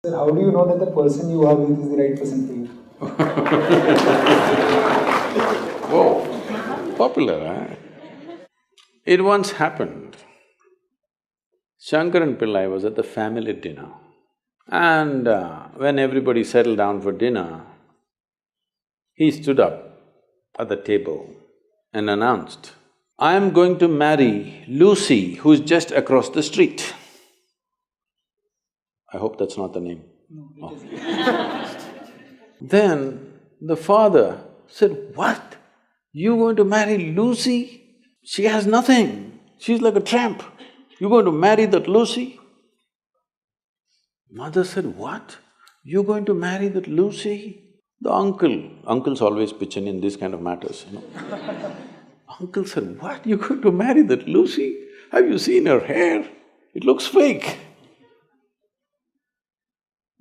Sir, how do you know that the person you are with is the right person for you? Whoa, popular, eh? It once happened. Shankaran Pillai was at the family dinner, and when everybody settled down for dinner, he stood up at the table and announced, "I am going to marry Lucy, who's just across the street." I hope that's not the name. No, it Oh. is. Then the father said, "What? You going to marry Lucy? She has nothing. She's like a tramp. You going to marry that Lucy?" Mother said, "What? You going to marry that Lucy?" The uncles always pitch in these kind of matters, you know. Uncle said, "What? You going to marry that Lucy? Have you seen her hair? It looks fake."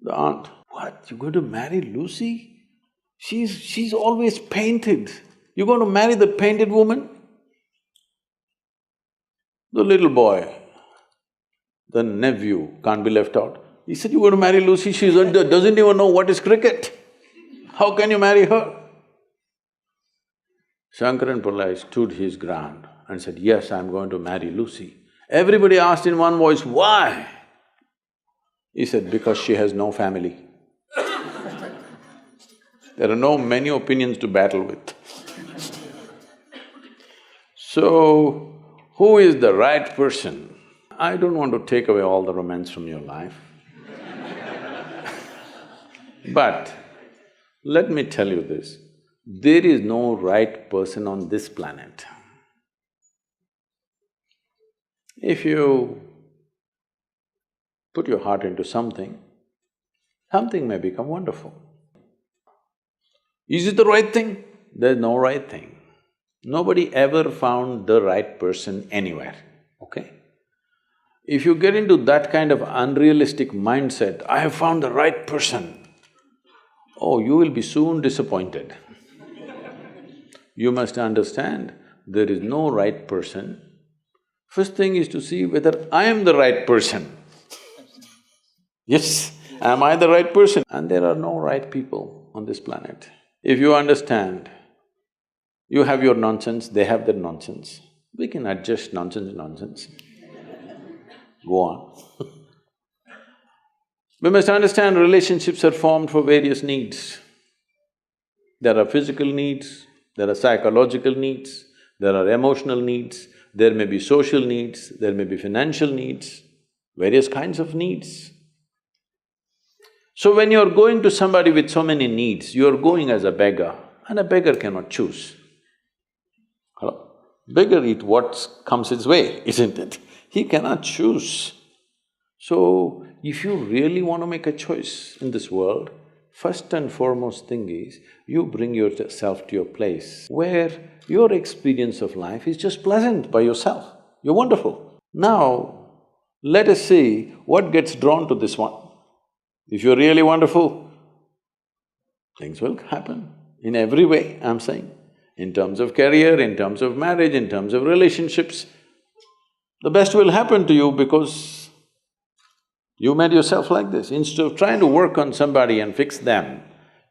The aunt, "What? You going to marry Lucy? She's always painted. You going to marry that painted woman?" The little boy, the nephew, can't be left out. He said, "You going to marry Lucy? She doesn't even know what is cricket. How can you marry her?" Shankaran Pillai stood his ground and said, "Yes, I'm going to marry Lucy." Everybody asked in one voice, "Why?" He said, "Because she has no family." There are no many opinions to battle with. So, who is the right person? I don't want to take away all the romance from your life. But let me tell you this, there is no right person on this planet. If you put your heart into something, something may become wonderful. Is it the right thing? There's no right thing. Nobody ever found the right person anywhere, okay? If you get into that kind of unrealistic mindset, "I have found the right person," oh, you will be soon disappointed. You must understand, there is no right person. First thing is to see whether I am the right person. Yes, am I the right person? And there are no right people on this planet. If you understand, you have your nonsense, they have their nonsense, we can adjust nonsense. Go on. We must understand relationships are formed for various needs. There are physical needs, there are psychological needs, there are emotional needs, there may be social needs, there may be financial needs, various kinds of needs. So when you're going to somebody with so many needs, you're going as a beggar, and a beggar cannot choose. Hello? Beggar eat what comes his way, isn't it? He cannot choose. So, if you really want to make a choice in this world, first and foremost thing is, you bring yourself to your place where your experience of life is just pleasant by yourself. You're wonderful. Now, let us see what gets drawn to this one. If you're really wonderful, things will happen in every way, I'm saying. In terms of career, in terms of marriage, in terms of relationships, the best will happen to you because you made yourself like this. Instead of trying to work on somebody and fix them,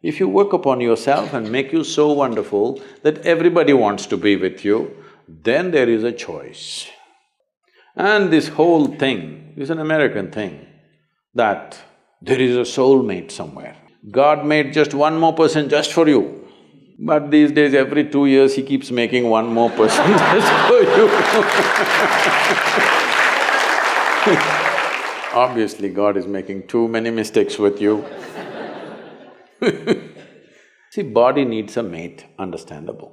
if you work upon yourself and make you so wonderful that everybody wants to be with you, then there is a choice. And this whole thing is an American thing, that there is a soulmate somewhere. God made just one more person just for you. But these days, every 2 years, he keeps making one more person just for you. Obviously, God is making too many mistakes with you. See, body needs a mate, understandable.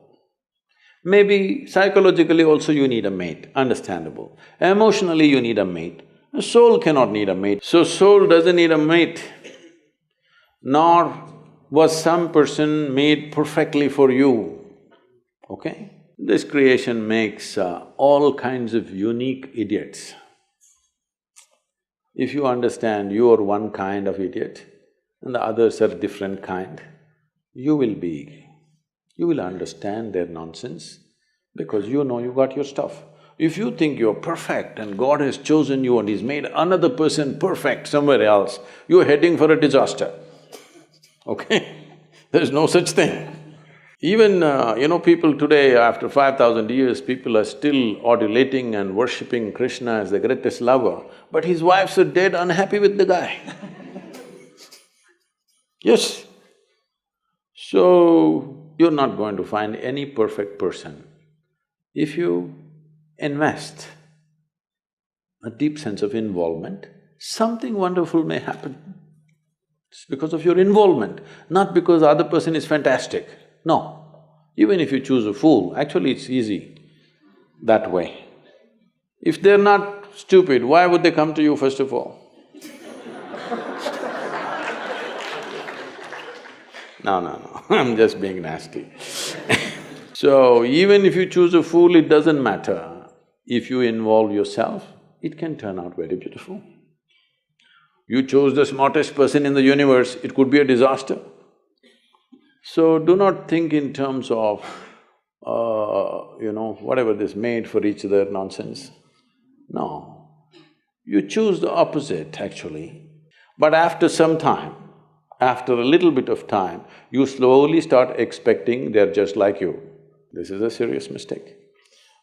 Maybe psychologically also you need a mate, understandable. Emotionally you need a mate. A soul cannot need a mate. So soul doesn't need a mate, nor was some person made perfectly for you, okay? This creation makes all kinds of unique idiots. If you understand you are one kind of idiot and the others are different kind, you will understand their nonsense because you know you got your stuff. If you think you're perfect and God has chosen you and He's made another person perfect somewhere else, you're heading for a disaster, okay? There's no such thing. Even, people today, after 5,000 years, people are still adulating and worshipping Krishna as the greatest lover, but his wives are dead unhappy with the guy. Yes. So, you're not going to find any perfect person. If you invest a deep sense of involvement, something wonderful may happen. It's because of your involvement, not because the other person is fantastic. No. Even if you choose a fool, actually it's easy that way. If they're not stupid, why would they come to you first of all? No, I'm just being nasty. So, even if you choose a fool, it doesn't matter. If you involve yourself, it can turn out very beautiful. You chose the smartest person in the universe, it could be a disaster. So, do not think in terms of, whatever this made for each other nonsense. No. You choose the opposite, actually. But after some time, after a little bit of time, you slowly start expecting they're just like you. This is a serious mistake.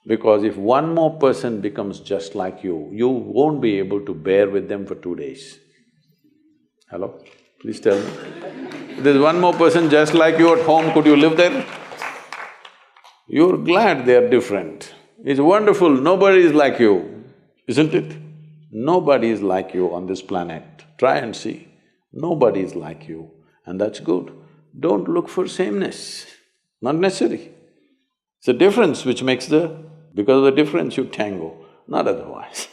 Because if one more person becomes just like you won't be able to bear with them for 2 days. Hello? Please tell me. If there's one more person just like you at home, could you live there? You're glad they're different. It's wonderful, nobody is like you, isn't it? Nobody is like you on this planet. Try and see. Nobody is like you, and that's good. Don't look for sameness, not necessary. It's a difference which makes because of the difference you tango, not otherwise